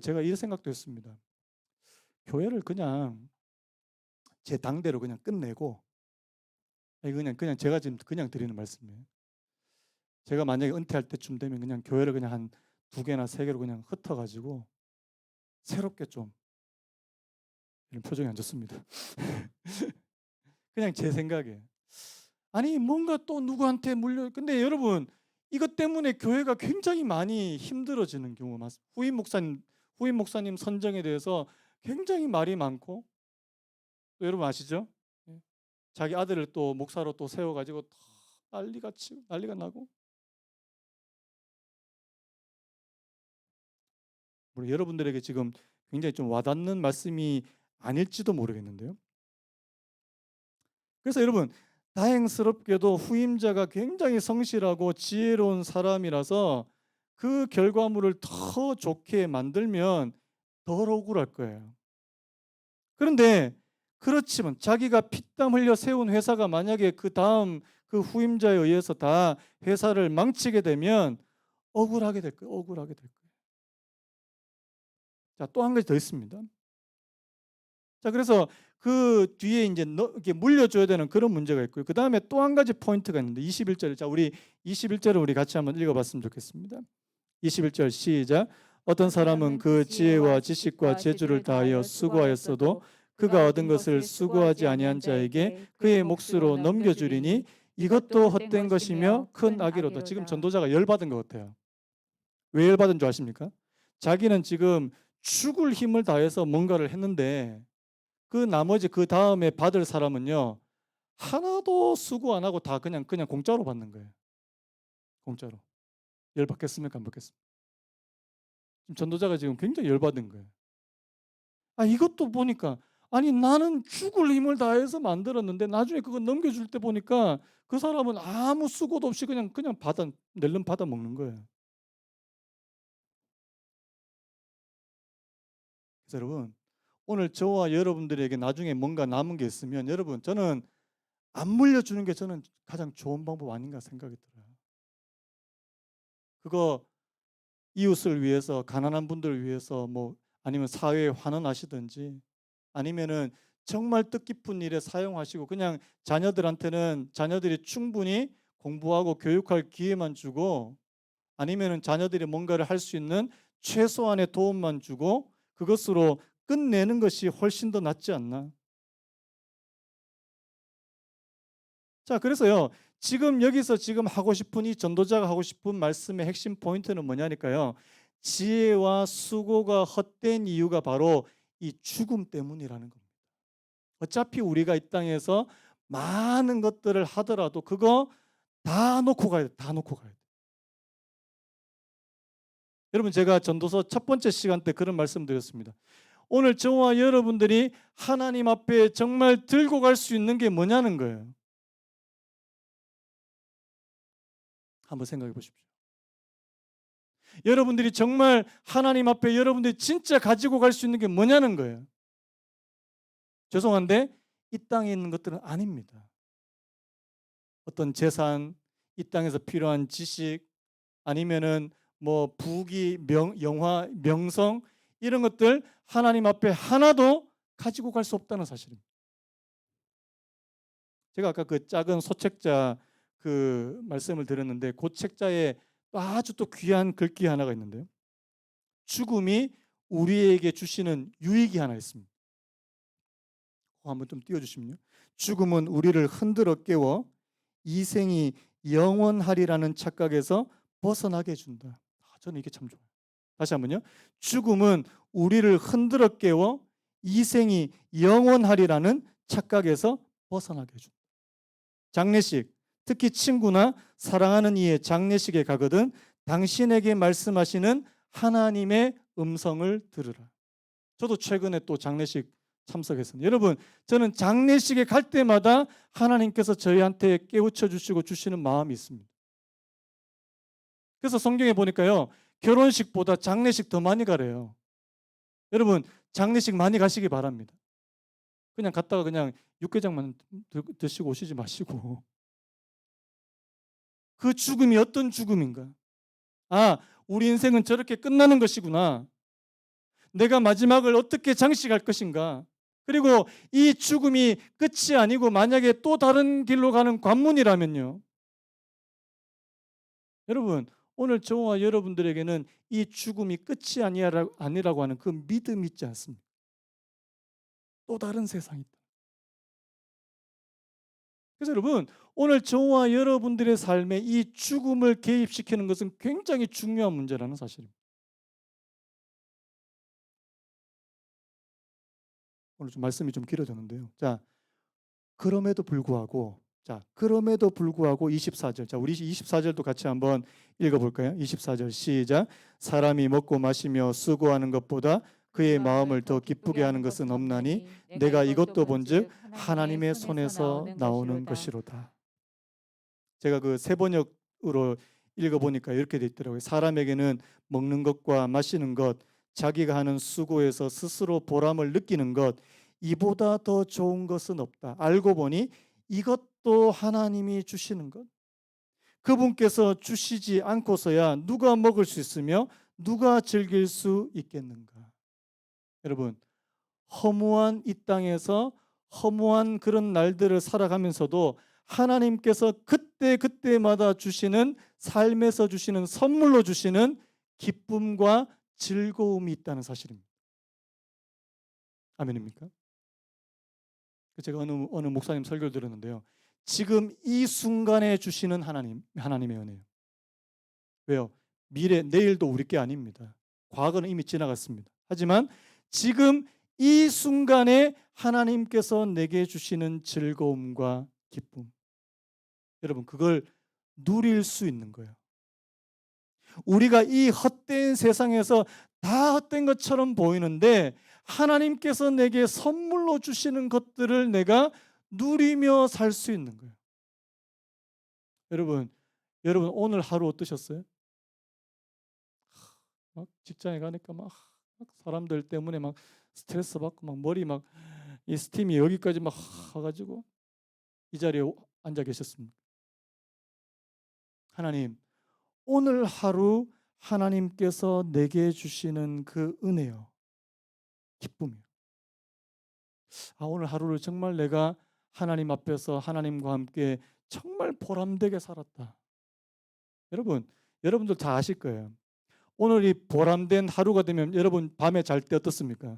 제가 이 생각도 했습니다. 교회를 그냥 제 당대로 그냥 끝내고, 그냥 제가 지금 그냥 드리는 말씀이에요. 제가 만약에 은퇴할 때쯤 되면 그냥 교회를 그냥 한 2개나 3개로 그냥 흩어가지고 새롭게 좀, 이런 표정이 안 좋습니다. 그냥 제 생각에. 아니 뭔가 또 누구한테 물려 근데 여러분 이것 때문에 교회가 굉장히 많이 힘들어지는 경우가 많습니다. 후임 목사님 선정에 대해서 굉장히 말이 많고 또 여러분 아시죠? 예. 자기 아들을 또 목사로 또 세워 가지고 난리가 치고 난리가 나고 물론 여러분들에게 지금 굉장히 좀 와닿는 말씀이 아닐지도 모르겠는데요. 그래서 여러분 다행스럽게도 후임자가 굉장히 성실하고 지혜로운 사람이라서 그 결과물을 더 좋게 만들면 덜 억울할 거예요. 그런데 그렇지만 자기가 피땀 흘려 세운 회사가 만약에 그다음 그 후임자에 의해서 다 회사를 망치게 되면 억울하게 될 거예요. 억울하게 될 거예요. 자, 또 한 가지 더 있습니다. 자, 그래서 그 뒤에 이제 이렇게 물려줘야 되는 그런 문제가 있고요. 그 다음에 또 한 가지 포인트가 있는데 21절. 자, 우리 21절을 우리 같이 한번 읽어봤으면 좋겠습니다. 21절 시작. 어떤 사람은 그 지혜와 지식과 재주를 다하여 수고하였어도 그가 얻은 것을 수고하지 아니한 자에게 그의 몫으로 넘겨주리니 이것도 헛된 것이며 큰 악이로다. 지금 전도자가 열받은 것 같아요. 왜 열받은 줄 아십니까? 자기는 지금 죽을 힘을 다해서 뭔가를 했는데 그 나머지 그 다음에 받을 사람은요 하나도 수고 안 하고 다 그냥 공짜로 받는 거예요. 공짜로. 열받겠습니까? 안 받겠습니까? 지금 전도자가 지금 굉장히 열받은 거예요. 아, 이것도 보니까 아니 나는 죽을 힘을 다해서 만들었는데 나중에 그거 넘겨줄 때 보니까 그 사람은 아무 수고도 없이 그냥 낼름 받아 먹는 거예요. 그래서 여러분 오늘 저와 여러분들에게 나중에 뭔가 남은 게 있으면 여러분 저는 안 물려주는 게 저는 가장 좋은 방법 아닌가 생각이 들어요. 그거 이웃을 위해서 가난한 분들을 위해서 뭐 아니면 사회에 환원하시든지 아니면은 정말 뜻깊은 일에 사용하시고 그냥 자녀들한테는 자녀들이 충분히 공부하고 교육할 기회만 주고 아니면은 자녀들이 뭔가를 할 수 있는 최소한의 도움만 주고 그것으로 끝내는 것이 훨씬 더 낫지 않나? 자, 그래서요. 지금 여기서 지금 하고 싶은 이 전도자가 하고 싶은 말씀의 핵심 포인트는 뭐냐니까요. 지혜와 수고가 헛된 이유가 바로 이 죽음 때문이라는 겁니다. 어차피 우리가 이 땅에서 많은 것들을 하더라도 그거 다 놓고 가야 돼. 다 놓고 가야 돼. 여러분 제가 전도서 첫 번째 시간 때 그런 말씀 드렸습니다. 오늘 저와 여러분들이 하나님 앞에 정말 들고 갈 수 있는 게 뭐냐는 거예요. 한번 생각해 보십시오. 여러분들이 정말 하나님 앞에 여러분들이 진짜 가지고 갈 수 있는 게 뭐냐는 거예요. 죄송한데 이 땅에 있는 것들은 아닙니다. 어떤 재산, 이 땅에서 필요한 지식, 아니면은 뭐 부귀, 영화, 명성 이런 것들 하나님 앞에 하나도 가지고 갈 수 없다는 사실입니다. 제가 아까 그 작은 소책자 그 말씀을 드렸는데 그 책자에 아주 또 귀한 글귀 하나가 있는데요. 죽음이 우리에게 주시는 유익이 하나 있습니다. 한번 좀 띄워주시면요. 죽음은 우리를 흔들어 깨워 이 생이 영원하리라는 착각에서 벗어나게 해준다. 저는 이게 참 좋아요. 다시 한번요. 죽음은 우리를 흔들어 깨워 이 생이 영원하리라는 착각에서 벗어나게 해준다. 장례식, 특히 친구나 사랑하는 이의 장례식에 가거든 당신에게 말씀하시는 하나님의 음성을 들으라. 저도 최근에 또 장례식 참석했습니다. 여러분, 저는 장례식에 갈 때마다 하나님께서 저희한테 깨우쳐 주시고 주시는 마음이 있습니다. 그래서 성경에 보니까요. 결혼식보다 장례식 더 많이 가래요. 여러분, 장례식 많이 가시기 바랍니다. 그냥 갔다가 그냥 육개장만 드시고 오시지 마시고 그 죽음이 어떤 죽음인가? 아, 우리 인생은 저렇게 끝나는 것이구나. 내가 마지막을 어떻게 장식할 것인가? 그리고 이 죽음이 끝이 아니고 만약에 또 다른 길로 가는 관문이라면요. 여러분, 오늘 저와 여러분들에게는 이 죽음이 끝이 아니라고 하는 그 믿음이 있지 않습니까? 또 다른 세상이 있다. 그래서 여러분, 오늘 저와 여러분들의 삶에 이 죽음을 개입시키는 것은 굉장히 중요한 문제라는 사실입니다. 오늘 좀 말씀이 좀 길어졌는데요. 그럼에도 불구하고 24절. 우리 24절도 같이 한번 읽어볼까요? 24절 시작. 사람이 먹고 마시며 수고하는 것보다 그의 마음을 더 기쁘게 하는 것은 없나니 내가 이것도 본즉 하나님의 손에서 나오는 것이로다. 제가 그 세번역으로 읽어보니까 이렇게 돼 있더라고요. 사람에게는 먹는 것과 마시는 것, 자기가 하는 수고에서 스스로 보람을 느끼는 것, 이보다 더 좋은 것은 없다. 알고 보니 이것도 하나님이 주시는 것. 그분께서 주시지 않고서야 누가 먹을 수 있으며 누가 즐길 수 있겠는가. 여러분, 허무한 이 땅에서 허무한 그런 날들을 살아가면서도 하나님께서 그때그때마다 주시는, 삶에서 주시는, 선물로 주시는 기쁨과 즐거움이 있다는 사실입니다. 아멘입니까? 제가 어느 목사님 설교를 들었는데요. 지금 이 순간에 주시는 하나님의 은혜예요. 왜요? 내일도 우리 게 아닙니다. 과거는 이미 지나갔습니다. 하지만 지금 이 순간에 하나님께서 내게 주시는 즐거움과 기쁨, 여러분, 그걸 누릴 수 있는 거예요. 우리가 이 헛된 세상에서 다 헛된 것처럼 보이는데 하나님께서 내게 선물로 주시는 것들을 내가 누리며 살 수 있는 거예요. 여러분 오늘 하루 어떠셨어요? 막 직장에 가니까 막 사람들 때문에 막 스트레스 받고 막 머리 막 이 스팀이 여기까지 막 가가지고 이 자리에 앉아 계셨습니다. 하나님, 오늘 하루 하나님께서 내게 주시는 그 은혜요, 기쁨이요. 오늘 하루를 정말 내가 하나님 앞에서 하나님과 함께 정말 보람되게 살았다. 여러분들 다 아실 거예요. 오늘 이 보람된 하루가 되면 여러분 밤에 잘 때 어떻습니까?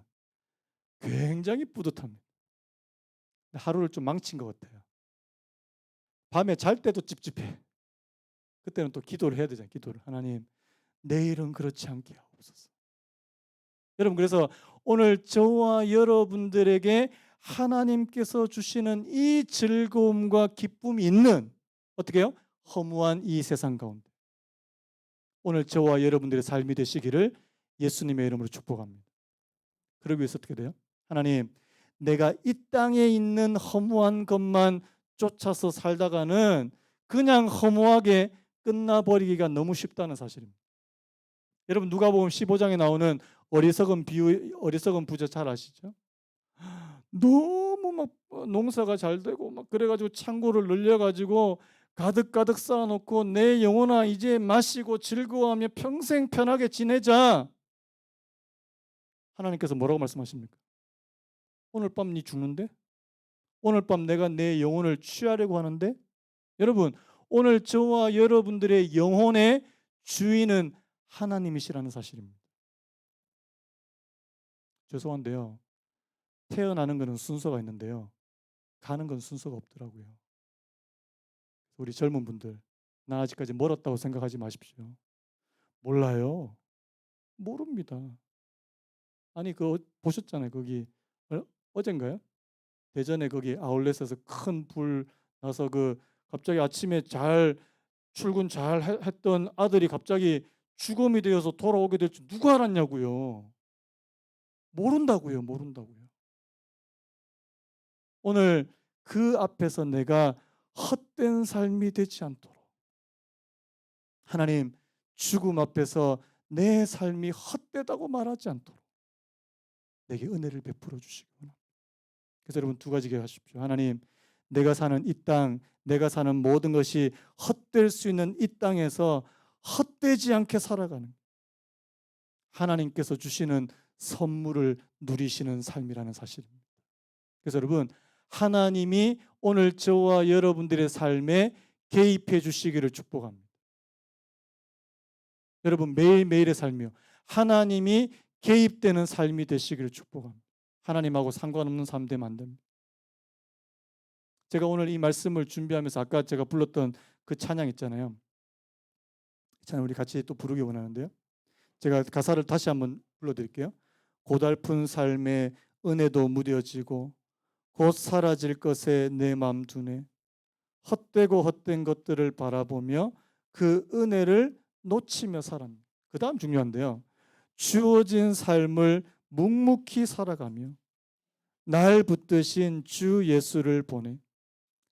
굉장히 뿌듯합니다. 하루를 좀 망친 것 같아요. 밤에 잘 때도 찝찝해. 그때는 또 기도를 해야 되잖아요. 기도를. 하나님, 내일은 그렇지 않게 하옵소서. 여러분, 그래서 오늘 저와 여러분들에게 하나님께서 주시는 이 즐거움과 기쁨이 있는, 어떻게 해요? 허무한 이 세상 가운데 오늘 저와 여러분들의 삶이 되시기를 예수님의 이름으로 축복합니다. 그러기 위해서 어떻게 돼요? 하나님, 내가 이 땅에 있는 허무한 것만 쫓아서 살다가는 그냥 허무하게 끝나버리기가 너무 쉽다는 사실입니다. 여러분, 누가복음 15장에 나오는 어리석은 부자 잘 아시죠? 너무 막 농사가 잘 되고 막 그래가지고 창고를 늘려가지고 가득가득 쌓아놓고 내 영혼아 이제 마시고 즐거워하며 평생 편하게 지내자. 하나님께서 뭐라고 말씀하십니까? 오늘 밤 네 죽는데? 오늘 밤 내가 내 영혼을 취하려고 하는데? 여러분, 오늘 저와 여러분들의 영혼의 주인은 하나님이시라는 사실입니다. 죄송한데요, 태어나는 것은 순서가 있는데요, 가는 건 순서가 없더라고요. 우리 젊은 분들, 나 아직까지 멀었다고 생각하지 마십시오. 몰라요. 모릅니다. 아니 보셨잖아요. 거기 어젠가요? 대전에 거기 아울렛에서 큰 불 나서 갑자기 아침에 잘 출근 잘 했던 아들이 갑자기 죽음이 되어서 돌아오게 될 줄 누가 알았냐고요. 모른다고요. 오늘 그 앞에서 내가 헛된 삶이 되지 않도록 하나님, 죽음 앞에서 내 삶이 헛되다고 말하지 않도록 내게 은혜를 베풀어 주시기 원합니다. 그래서 여러분 두 가지 기억하십시오. 하나님, 내가 사는 이 땅, 내가 사는 모든 것이 헛될 수 있는 이 땅에서 헛되지 않게 살아가는 하나님께서 주시는 선물을 누리시는 삶이라는 사실입니다. 그래서 여러분, 하나님이 오늘 저와 여러분들의 삶에 개입해 주시기를 축복합니다. 여러분, 매일매일의 삶이요, 하나님이 개입되는 삶이 되시기를 축복합니다. 하나님하고 상관없는 삶 되면 안 됩니다. 제가 오늘 이 말씀을 준비하면서 아까 제가 불렀던 그 찬양 있잖아요. 찬양 우리 같이 또 부르기 원하는데요. 제가 가사를 다시 한번 불러드릴게요. 고달픈 삶에 은혜도 무뎌지고 곧 사라질 것에 내 맘 두네. 헛되고 헛된 것들을 바라보며 그 은혜를 놓치며 살았네. 그 다음 중요한데요. 주어진 삶을 묵묵히 살아가며 날 붙드신 주 예수를 보내.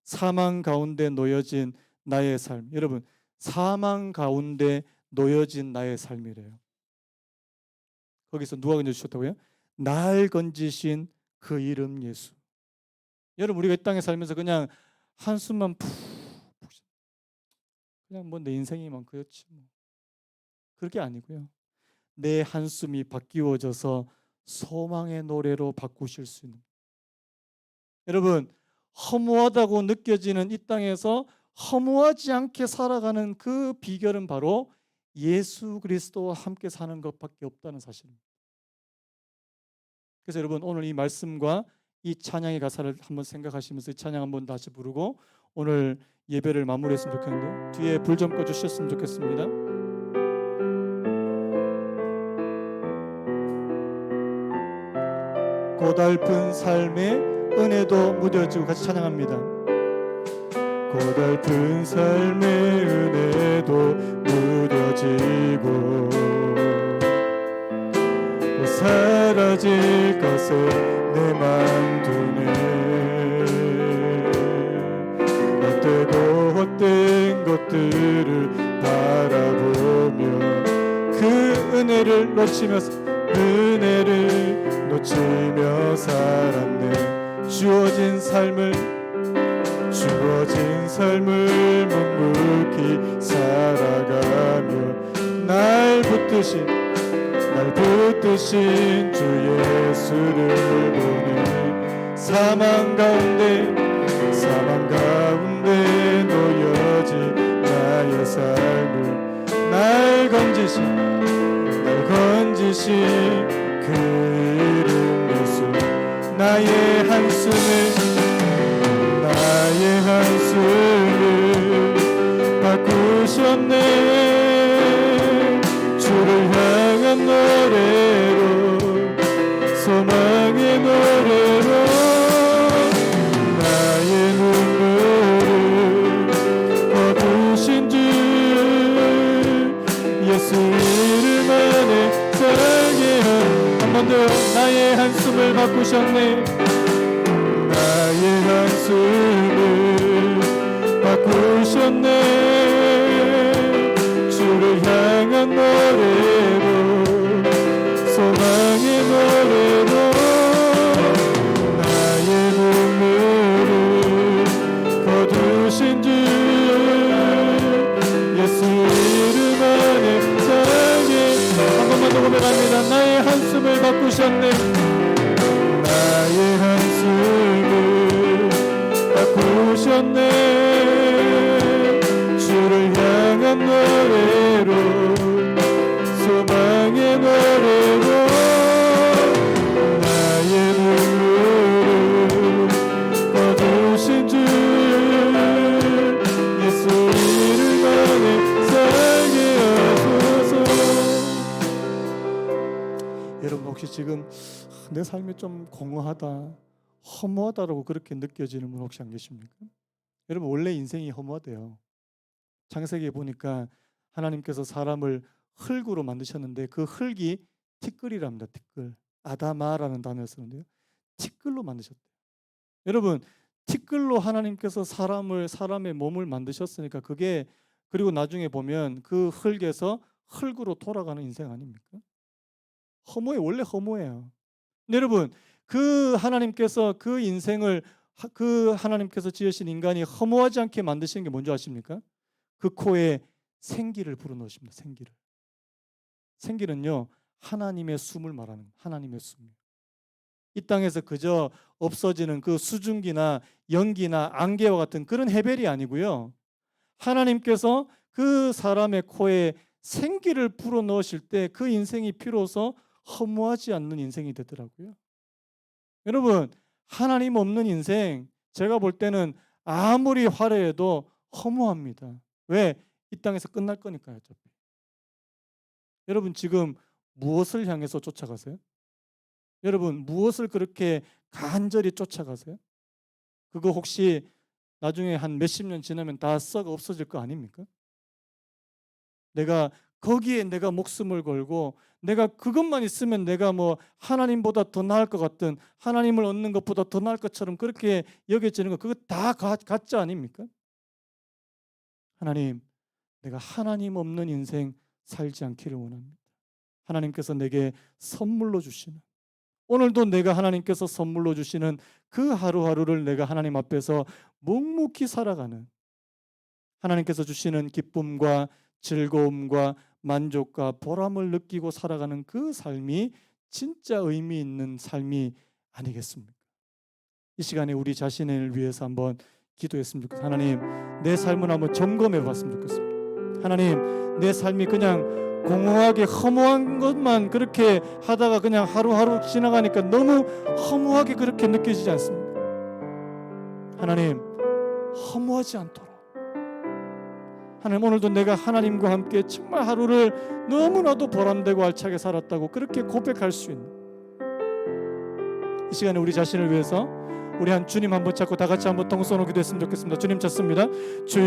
사망 가운데 놓여진 나의 삶. 여러분, 사망 가운데 놓여진 나의 삶이래요. 거기서 누가 건져주셨다고요? 날 건지신 그 이름 예수. 여러분, 우리가 이 땅에 살면서 그냥 한숨만 푹 쉬- 그냥 뭐 내 인생이 막 그렇지 뭐. 그렇게 아니고요. 내 한숨이 바뀌어져서 소망의 노래로 바꾸실 수 있는. 여러분, 허무하다고 느껴지는 이 땅에서 허무하지 않게 살아가는 그 비결은 바로 예수 그리스도와 함께 사는 것밖에 없다는 사실입니다. 그래서 여러분, 오늘 이 말씀과 이 찬양의 가사를 한번 생각하시면서 이 찬양 한번 다시 부르고 오늘 예배를 마무리했으면 좋겠는데, 뒤에 불 좀 꺼주셨으면 좋겠습니다. 고달픈 삶에 은혜도 무뎌지고, 같이 찬양합니다. 고달픈 삶의 은혜도 무뎌지고 또 사라질 것에 내 맘 두네. 헛되고 헛된 것들을 바라보며 그 은혜를 놓치며 살았네. 주어진 삶을 묵묵히 살아가며 날 붙드신 주 예수를 보니 사망 가운데 놓여진 나의 삶을 날 건지신 그 이름 예수. 나의 한숨을 바꾸셨네. 주를 향한 노래로, 소망의 노래로 나의 눈물을 거두신 주 예수 이름 안에 살게 한 번 더. 나의 한숨을 바꾸셨네. 나의 한숨을 바꾸셨네. 주를 향한 노래로, 소망의 노래로 나의 눈물을 거두신 주 예수 이름 안에 살게. 한 번만 더 고백합니다. 나의 한숨을 바꾸셨네. 나의 한숨을 바꾸셨네. 주를 향한 노래로, 소망의 노래로 나의 눈물을 거두신 주 예수 이름 안에 살게 하소서. 여러분, 혹시 지금 내 삶이 좀 공허하다, 허무하다라고 그렇게 느껴지는 분 혹시 안 계십니까? 여러분, 원래 인생이 허무하대요. 창세기에 보니까 하나님께서 사람을 흙으로 만드셨는데 그 흙이 티끌이랍니다. 티끌. 아다마라는 단어를 쓰는데요. 티끌로 만드셨대요. 여러분, 티끌로 하나님께서 사람의 몸을 만드셨으니까 그게, 그리고 나중에 보면 그 흙에서 흙으로 돌아가는 인생 아닙니까? 원래 허무해요. 근데 여러분, 그 하나님께서 그 인생을, 그 하나님께서 지으신 인간이 허무하지 않게 만드신 게 뭔지 아십니까? 그 코에 생기를 불어넣으십니다. 생기는요, 하나님의 숨을 말하는 거예요. 하나님의 숨. 이 땅에서 그저 없어지는 그 수증기나 연기나 안개와 같은 그런 해벨이 아니고요, 하나님께서 그 사람의 코에 생기를 불어넣으실 때 그 인생이 비로소 허무하지 않는 인생이 되더라고요. 여러분, 하나님 없는 인생, 제가 볼 때는 아무리 화려해도 허무합니다. 왜? 이 땅에서 끝날 거니까요. 어차피. 여러분 지금 무엇을 향해서 쫓아가세요? 여러분 무엇을 그렇게 간절히 쫓아가세요? 그거 혹시 나중에 한 몇십 년 지나면 다 썩어 없어질 거 아닙니까? 내가 거기에 내가 목숨을 걸고 내가 그것만 있으면 내가 뭐 하나님보다 더 나을 것 같든 하나님을 얻는 것보다 더 나을 것처럼 그렇게 여겨지는 거 그거 다 가짜 아닙니까? 하나님, 내가 하나님 없는 인생 살지 않기를 원합니다. 하나님께서 내게 선물로 주시는 오늘도 내가 하나님께서 선물로 주시는 그 하루하루를 내가 하나님 앞에서 묵묵히 살아가는 하나님께서 주시는 기쁨과 즐거움과 만족과 보람을 느끼고 살아가는 그 삶이 진짜 의미 있는 삶이 아니겠습니까? 이 시간에 우리 자신을 위해서 한번 기도했으면 좋겠습니다. 하나님, 내 삶을 한번 점검해 봤으면 좋겠습니다. 하나님, 내 삶이 그냥 공허하게 허무한 것만 그렇게 하다가 그냥 하루하루 지나가니까 너무 허무하게 그렇게 느껴지지 않습니까? 하나님, 허무하지 않도록 하나님, 오늘도 내가 하나님과 함께 정말 하루를 너무나도 보람되고 알차게 살았다고 그렇게 고백할 수 있는 이 시간에 우리 자신을 위해서 우리 한 주님 한번 찾고 다 같이 한번 동서로 기도했으면 좋겠습니다. 주님 찾습니다. 주여